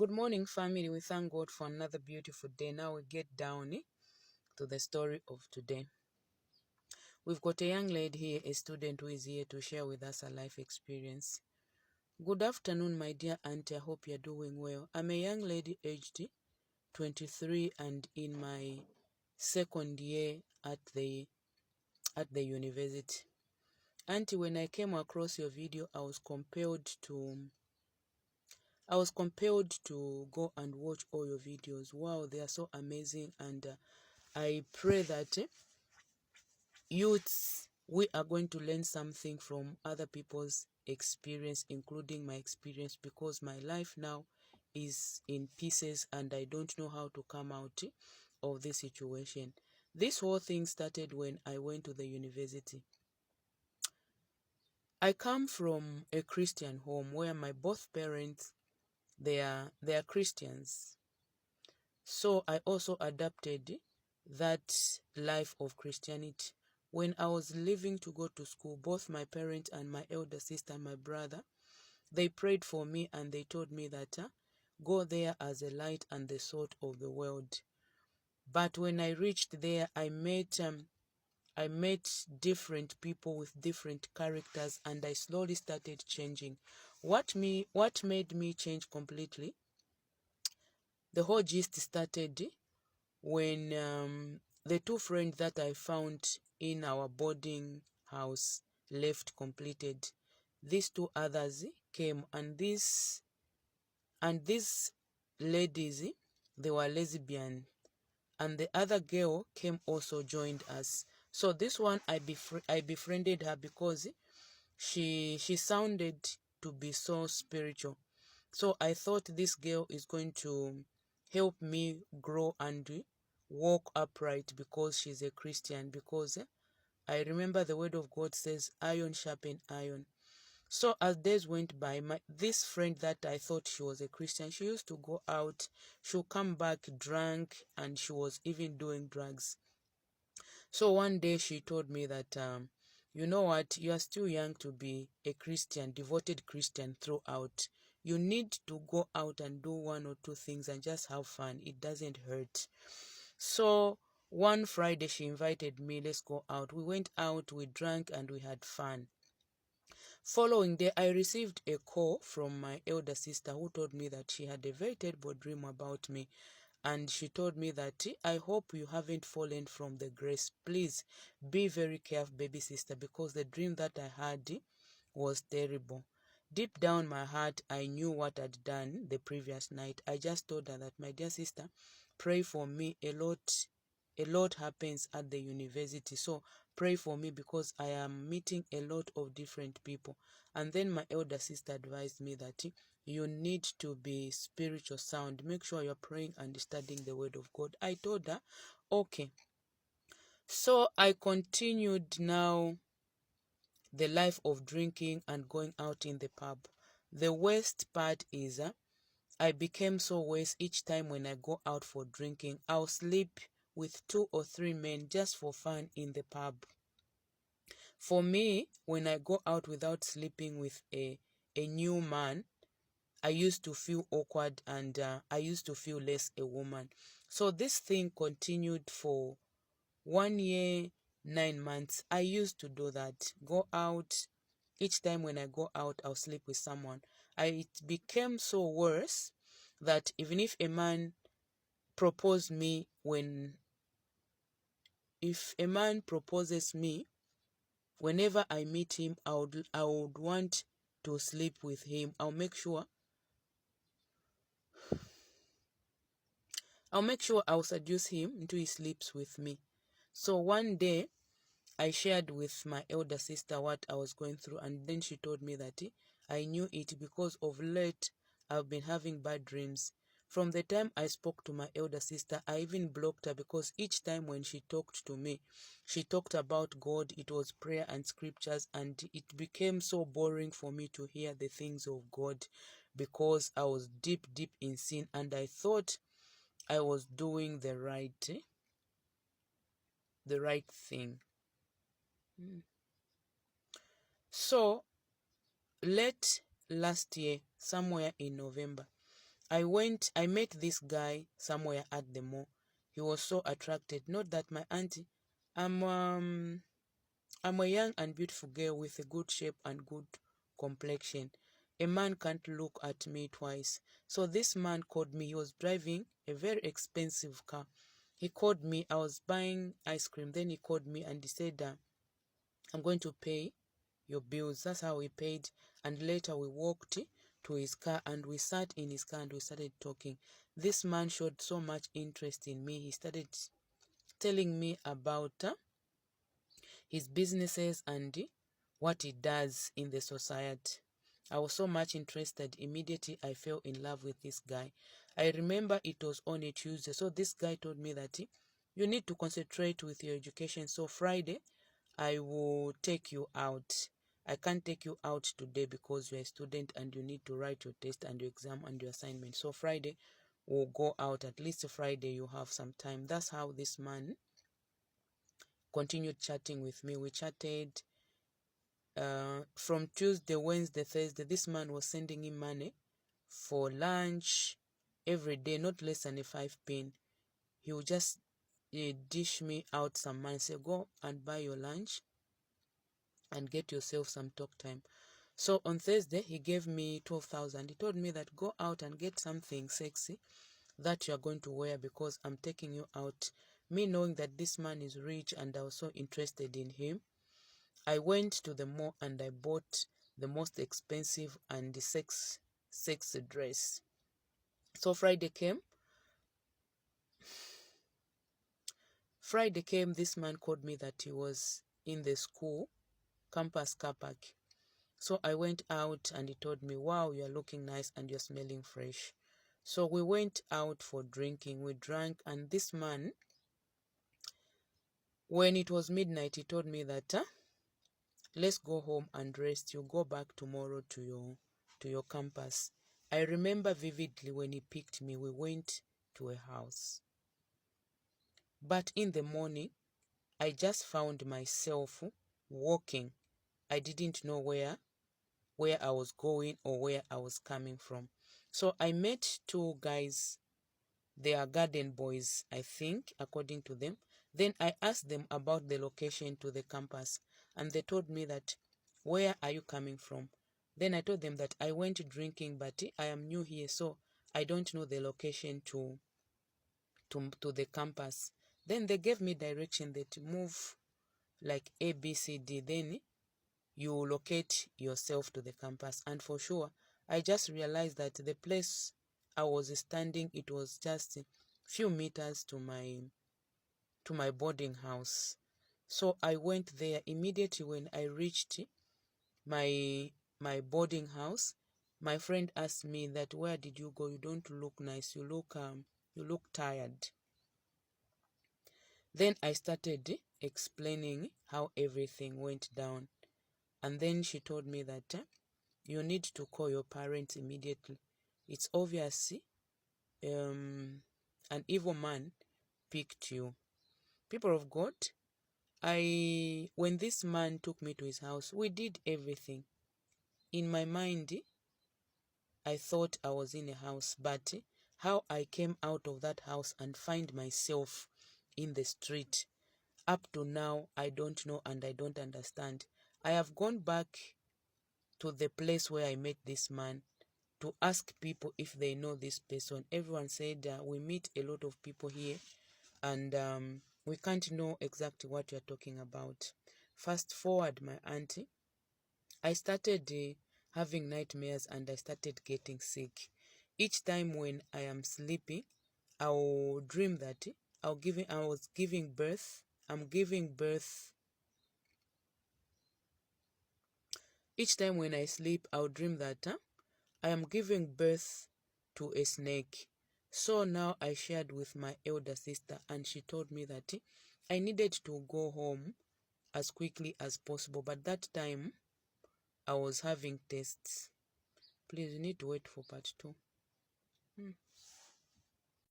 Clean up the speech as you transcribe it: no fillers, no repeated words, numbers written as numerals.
Good morning, family. We thank God for another beautiful day. Now we get down to the story of today. We've got a young lady here, a student who is here to share with us a life experience. Good afternoon, my dear auntie. I hope you're doing well. I'm a young lady aged 23 and in my second year at the university. Auntie, when I came across your video, I was compelled to go and watch all your videos. Wow, they are so amazing, and I pray that youths, we are going to learn something from other people's experience, including my experience, because my life now is in pieces and I don't know how to come out of this situation. This whole thing started when I went to the university. I come from a Christian home where my both parents, they are Christians. So I also adapted that life of Christianity. When I was leaving to go to school, both my parents and my elder sister, my brother, they prayed for me and they told me that go there as a light and the salt of the world. But when I reached there, I met different people with different characters, and I slowly started changing. What made me change completely? The whole gist started when the two friends that I found in our boarding house left completed. These two others came, and these ladies, they were lesbian, and the other girl came also joined us. So this one I befriended her because she sounded to be so spiritual. So I thought this girl is going to help me grow and walk upright because she's a Christian. Because I remember the word of God says, iron sharpen iron. So as days went by, this friend that I thought she was a Christian, she used to go out, she'll come back drunk, and she was even doing drugs. So one day she told me that, you know what, you are still young to be a Christian, devoted Christian throughout. You need to go out and do one or two things and just have fun. It doesn't hurt. So one Friday she invited me, let's go out. We went out, we drank, and we had fun. Following day, I received a call from my elder sister who told me that she had a very terrible dream about me. And she told me that, I hope you haven't fallen from the grace. Please be very careful, baby sister, because the dream that I had was terrible. Deep down my heart, I knew what I'd done the previous night. I just told her that, my dear sister, pray for me. A lot happens at the university. So pray for me because I am meeting a lot of different people. And then my elder sister advised me that you need to be spiritual sound. Make sure you're praying and studying the word of God. I told her, okay. So I continued now the life of drinking and going out in the pub. The worst part is I became so worse each time when I go out for drinking. I'll sleep with 2 or 3 men just for fun in the pub. For me, when I go out without sleeping with a new man, I used to feel awkward and I used to feel less a woman. So this thing continued for 1 year, 9 months. I used to do that. Go out. Each time when I go out, I'll sleep with someone. It became so worse that even if a man proposed me if a man proposes me, whenever I meet him, I would want to sleep with him. I'll make sure I'll seduce him until he sleeps with me. So one day, I shared with my elder sister what I was going through, and then she told me that I knew it because of late I've been having bad dreams. From the time I spoke to my elder sister, I even blocked her because each time when she talked to me, she talked about God. It was prayer and scriptures, and it became so boring for me to hear the things of God because I was deep in sin, and I thought I was doing the right thing. So late last year, somewhere in November, I met this guy somewhere at the mall. He was so attracted. Not that my auntie, I'm um I'm a young and beautiful girl with a good shape and good complexion. A man can't look at me twice. So this man called me. He was driving a very expensive car. He called me. I was buying ice cream. Then he called me and he said, I'm going to pay your bills. That's how we paid. And later we walked to his car and we sat in his car and we started talking. This man showed so much interest in me. He started telling me about his businesses and what he does in the society. I was so much interested. Immediately, I fell in love with this guy. I remember it was on a Tuesday. So this guy told me that you need to concentrate with your education. So Friday, I will take you out. I can't take you out today because you're a student and you need to write your test and your exam and your assignment. So Friday, we'll go out. At least Friday, you have some time. That's how this man continued chatting with me. We chatted from Tuesday, Wednesday, Thursday. This man was sending him money for lunch every day, not less than a 5 pin. He would just dish me out some money, say, go and buy your lunch and get yourself some talk time. So on Thursday, he gave me 12,000. He told me that go out and get something sexy that you are going to wear because I'm taking you out. Me knowing that this man is rich and I was so interested in him, I went to the mall and I bought the most expensive and the sexy dress. So Friday came. This man called me that he was in the school campus car park. So I went out and he told me, wow, you're looking nice and you're smelling fresh. So we went out for drinking. We drank, and this man, when it was midnight, he told me that let's go home and rest. You go back tomorrow to your campus. I remember vividly when he picked me, we went to a house. But in the morning, I just found myself walking. I didn't know where I was going or where I was coming from. So I met two guys. They are garden boys, I think, according to them. Then I asked them about the location to the campus, and they told me that, where are you coming from? Then I told them that I went drinking, but I am new here, so I don't know the location to the campus. Then they gave me direction that move like A, B, C, D. Then you locate yourself to the campus. And for sure, I just realized that the place I was standing, it was just a few meters to my boarding house. So I went there. Immediately when I reached my boarding house, my friend asked me that, where did you go? You don't look nice. You look tired. Then I started explaining how everything went down. And then she told me that you need to call your parents immediately. It's obvious an evil man picked you. People of God, when this man took me to his house, we did everything. In my mind, I thought I was in a house, but how I came out of that house and find myself in the street, up to now, I don't know and I don't understand. I have gone back to the place where I met this man to ask people if they know this person. Everyone said we meet a lot of people here and we can't know exactly what you're talking about. Fast forward, my auntie, I started having nightmares and I started getting sick. Each time when I am sleeping, I'll dream that I was giving birth. I'm giving birth. Each time when I sleep, I'll dream that I am giving birth to a snake. So now I shared with my elder sister and she told me that I needed to go home as quickly as possible. But that time I was having tests. Please, you need to wait for part 2.